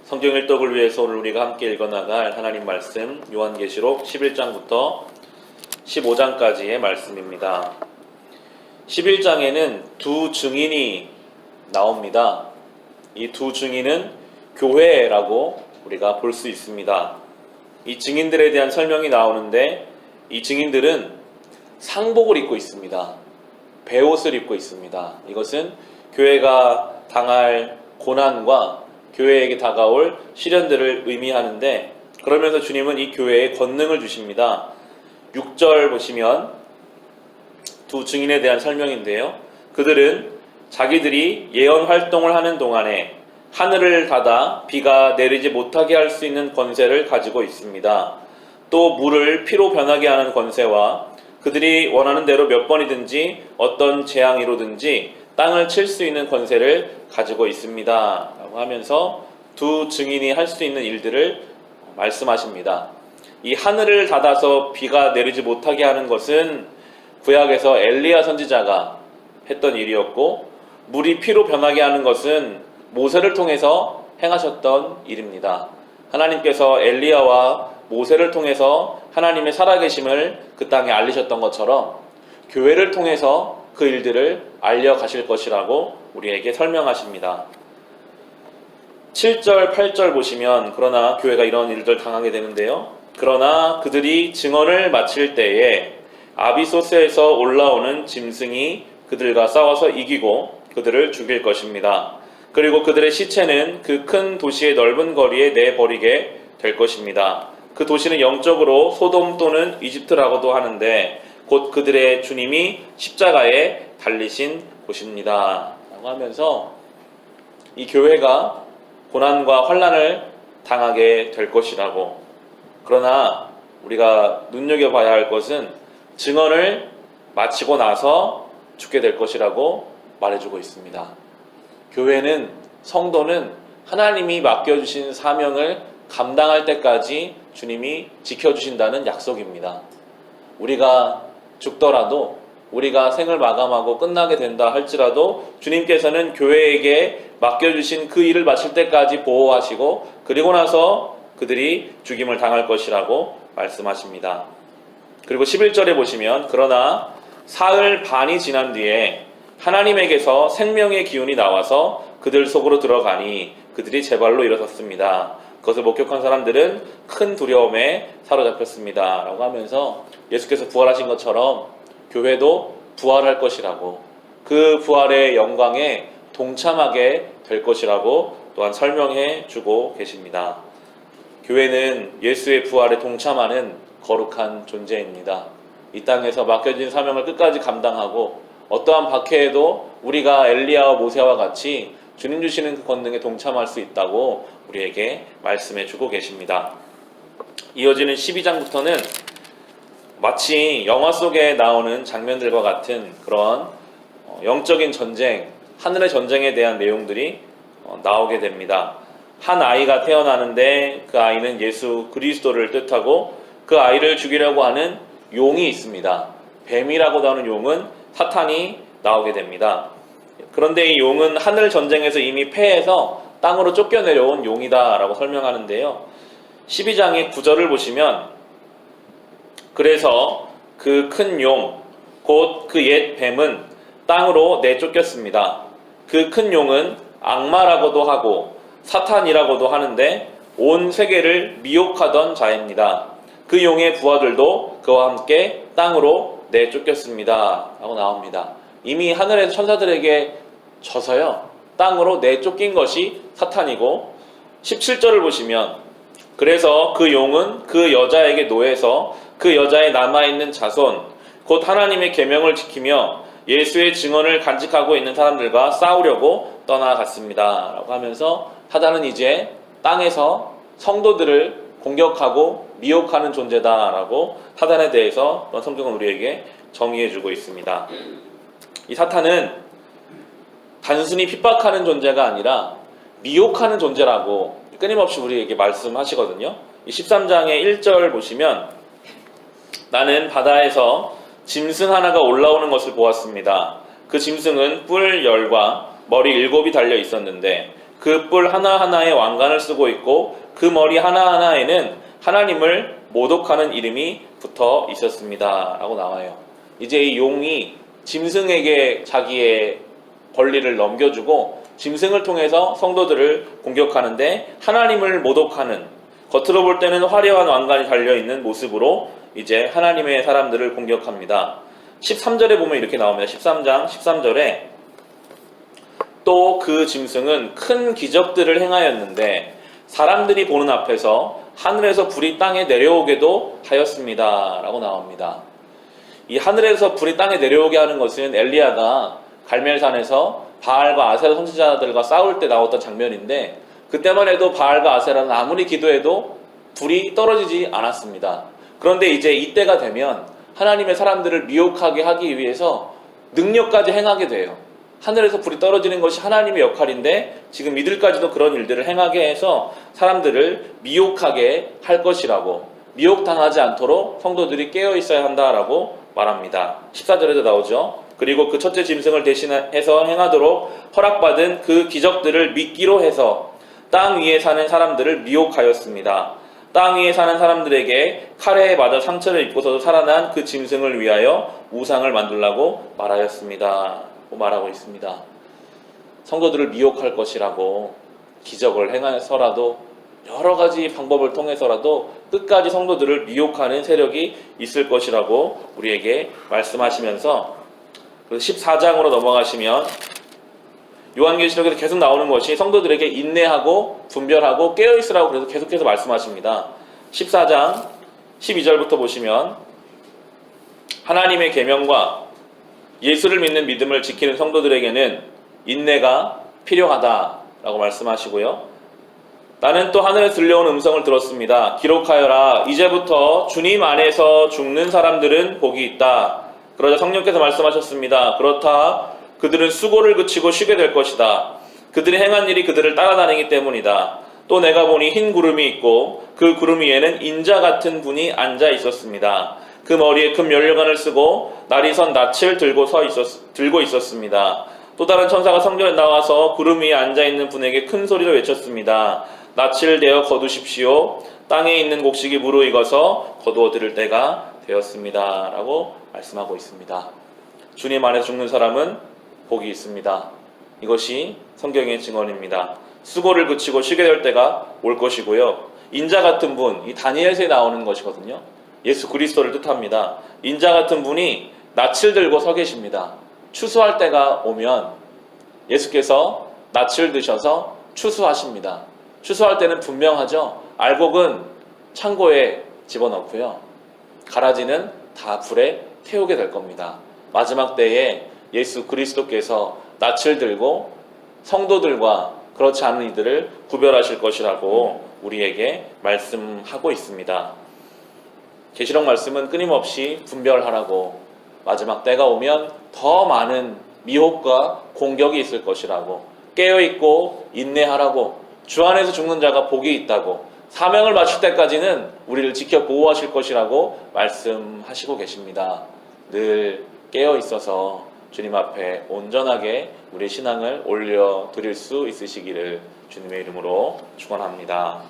성경 일독을 위해서 오늘 우리가 함께 읽어나갈 하나님 말씀 요한계시록 11장부터 15장까지의 말씀입니다. 11장에는 두 증인이 나옵니다. 이 두 증인은 교회라고 우리가 볼 수 있습니다. 이 증인들에 대한 설명이 나오는데 이 증인들은 상복을 입고 있습니다. 베옷을 입고 있습니다. 이것은 교회가 당할 고난과 교회에게 다가올 시련들을 의미하는데, 그러면서 주님은 이 교회에 권능을 주십니다. 6절 보시면 두 증인에 대한 설명인데요. 그들은 자기들이 예언 활동을 하는 동안에 하늘을 닫아 비가 내리지 못하게 할 수 있는 권세를 가지고 있습니다. 또 물을 피로 변하게 하는 권세와 그들이 원하는 대로 몇 번이든지 어떤 재앙이로든지 땅을 칠 수 있는 권세를 가지고 있습니다 라고 하면서 두 증인이 할 수 있는 일들을 말씀하십니다. 이 하늘을 닫아서 비가 내리지 못하게 하는 것은 구약에서 엘리야 선지자가 했던 일이었고, 물이 피로 변하게 하는 것은 모세를 통해서 행하셨던 일입니다. 하나님께서 엘리야와 모세를 통해서 하나님의 살아계심을 그 땅에 알리셨던 것처럼 교회를 통해서 그 일들을 알려가실 것이라고 우리에게 설명하십니다. 7절, 8절 보시면 그러나 교회가 이런 일들 당하게 되는데요. 그러나 그들이 증언을 마칠 때에 아비소스에서 올라오는 짐승이 그들과 싸워서 이기고 그들을 죽일 것입니다. 그리고 그들의 시체는 그 큰 도시의 넓은 거리에 내버리게 될 것입니다. 그 도시는 영적으로 소돔 또는 이집트라고도 하는데 곧 그들의 주님이 십자가에 달리신 곳입니다 라고 하면서 이 교회가 고난과 환난을 당하게 될 것이라고, 그러나 우리가 눈여겨봐야 할 것은 증언을 마치고 나서 죽게 될 것이라고 말해주고 있습니다. 교회는, 성도는 하나님이 맡겨주신 사명을 감당할 때까지 주님이 지켜주신다는 약속입니다. 우리가 죽더라도, 우리가 생을 마감하고 끝나게 된다 할지라도 주님께서는 교회에게 맡겨주신 그 일을 마칠 때까지 보호하시고 그리고 나서 그들이 죽임을 당할 것이라고 말씀하십니다. 그리고 11절에 보시면 그러나 사흘 반이 지난 뒤에 하나님에게서 생명의 기운이 나와서 그들 속으로 들어가니 그들이 제 발로 일어섰습니다. 그것을 목격한 사람들은 큰 두려움에 사로잡혔습니다 라고 하면서 예수께서 부활하신 것처럼 교회도 부활할 것이라고, 그 부활의 영광에 동참하게 될 것이라고 또한 설명해 주고 계십니다. 교회는 예수의 부활에 동참하는 거룩한 존재입니다. 이 땅에서 맡겨진 사명을 끝까지 감당하고 어떠한 박해에도 우리가 엘리야와 모세와 같이 주님 주시는 그 권능에 동참할 수 있다고 우리에게 말씀해 주고 계십니다. 이어지는 12장부터는 마치 영화 속에 나오는 장면들과 같은 그런 영적인 전쟁, 하늘의 전쟁에 대한 내용들이 나오게 됩니다. 한 아이가 태어나는데 그 아이는 예수 그리스도를 뜻하고 그 아이를 죽이려고 하는 용이 있습니다. 뱀이라고도 하는 용은 사탄이 나오게 됩니다. 그런데 이 용은 하늘 전쟁에서 이미 패해서 땅으로 쫓겨내려온 용이다 라고 설명하는데요. 12장의 9절을 보시면 그래서 그 큰 용, 곧 그 옛 뱀은 땅으로 내쫓겼습니다. 그 큰 용은 악마라고도 하고 사탄이라고도 하는데 온 세계를 미혹하던 자입니다. 그 용의 부하들도 그와 함께 땅으로 내쫓겼습니다 라고 나옵니다. 이미 하늘의 천사들에게 져서요 땅으로 내쫓긴 것이 사탄이고, 17절을 보시면 그래서 그 용은 그 여자에게 노해서 그 여자에 남아있는 자손 곧 하나님의 계명을 지키며 예수의 증언을 간직하고 있는 사람들과 싸우려고 떠나갔습니다 라고 하면서 사단은 이제 땅에서 성도들을 공격하고 미혹하는 존재다라고 사단에 대해서 성경은 우리에게 정의해주고 있습니다. 이 사탄은 단순히 핍박하는 존재가 아니라 미혹하는 존재라고 끊임없이 우리에게 말씀하시거든요. 이 13장의 1절 보시면 나는 바다에서 짐승 하나가 올라오는 것을 보았습니다. 그 짐승은 뿔 10과 머리 7이 달려 있었는데 그 뿔 하나하나에 왕관을 쓰고 있고 그 머리 하나하나에는 하나님을 모독하는 이름이 붙어 있었습니다. 라고 나와요. 이제 이 용이 짐승에게 자기의 권리를 넘겨주고 짐승을 통해서 성도들을 공격하는데 하나님을 모독하는, 겉으로 볼 때는 화려한 왕관이 달려있는 모습으로 이제 하나님의 사람들을 공격합니다. 13절에 보면 이렇게 나옵니다. 13장 13절에 또 그 짐승은 큰 기적들을 행하였는데 사람들이 보는 앞에서 하늘에서 불이 땅에 내려오게도 하였습니다. 라고 나옵니다. 이 하늘에서 불이 땅에 내려오게 하는 것은 엘리야가 갈멜산에서 바알과 아세라 선지자들과 싸울 때 나왔던 장면인데, 그때만 해도 바알과 아세라는 아무리 기도해도 불이 떨어지지 않았습니다. 그런데 이제 이때가 되면 하나님의 사람들을 미혹하게 하기 위해서 능력까지 행하게 돼요. 하늘에서 불이 떨어지는 것이 하나님의 역할인데 지금 이들까지도 그런 일들을 행하게 해서 사람들을 미혹하게 할 것이라고, 미혹당하지 않도록 성도들이 깨어 있어야 한다라고 말합니다. 14절에도 나오죠. 그리고 그 첫째 짐승을 대신해서 행하도록 허락받은 그 기적들을 믿기로 해서 땅 위에 사는 사람들을 미혹하였습니다. 땅 위에 사는 사람들에게 칼에 맞아 상처를 입고서도 살아난 그 짐승을 위하여 우상을 만들라고 말하였습니다. 말하고 있습니다. 성도들을 미혹할 것이라고, 기적을 행해서라도 여러 가지 방법을 통해서라도 끝까지 성도들을 미혹하는 세력이 있을 것이라고 우리에게 말씀하시면서 14장으로 넘어가시면 요한계시록에서 계속 나오는 것이 성도들에게 인내하고 분별하고 깨어있으라고 그래서 계속해서 말씀하십니다. 14장 12절부터 보시면 하나님의 계명과 예수를 믿는 믿음을 지키는 성도들에게는 인내가 필요하다라고 말씀하시고요. 나는 또 하늘에서 들려온 음성을 들었습니다. 기록하여라. 이제부터 주님 안에서 죽는 사람들은 복이 있다. 그러자 성령께서 말씀하셨습니다. 그렇다. 그들은 수고를 그치고 쉬게 될 것이다. 그들이 행한 일이 그들을 따라다니기 때문이다. 또 내가 보니 흰 구름이 있고 그 구름 위에는 인자 같은 분이 앉아 있었습니다. 그 머리에 큰 면류관을 쓰고 날이 선 낯을 들고 있었습니다. 또 다른 천사가 성전에 나와서 구름 위에 앉아있는 분에게 큰 소리로 외쳤습니다. 낯을 대어 거두십시오. 땅에 있는 곡식이 무르익어서 거두어 들을 때가 되었습니다. 라고 말씀하고 있습니다. 주님 안에서 죽는 사람은 복이 있습니다. 이것이 성경의 증언입니다. 수고를 그치고 쉬게 될 때가 올 것이고요. 인자 같은 분, 이 다니엘서에 나오는 것이거든요. 예수 그리스도를 뜻합니다. 인자 같은 분이 낯을 들고 서 계십니다. 추수할 때가 오면 예수께서 낯을 드셔서 추수하십니다. 추수할 때는 분명하죠. 알곡은 창고에 집어넣고요. 가라지는 다 불에 태우게 될 겁니다. 마지막 때에 예수 그리스도께서 낯을 들고 성도들과 그렇지 않은 이들을 구별하실 것이라고 우리에게 말씀하고 있습니다. 계시록 말씀은 끊임없이 분별하라고, 마지막 때가 오면 더 많은 미혹과 공격이 있을 것이라고, 깨어있고 인내하라고, 주 안에서 죽는 자가 복이 있다고, 사명을 마칠 때까지는 우리를 지켜 보호하실 것이라고 말씀하시고 계십니다. 늘 깨어있어서 주님 앞에 온전하게 우리의 신앙을 올려드릴 수 있으시기를 주님의 이름으로 축원합니다.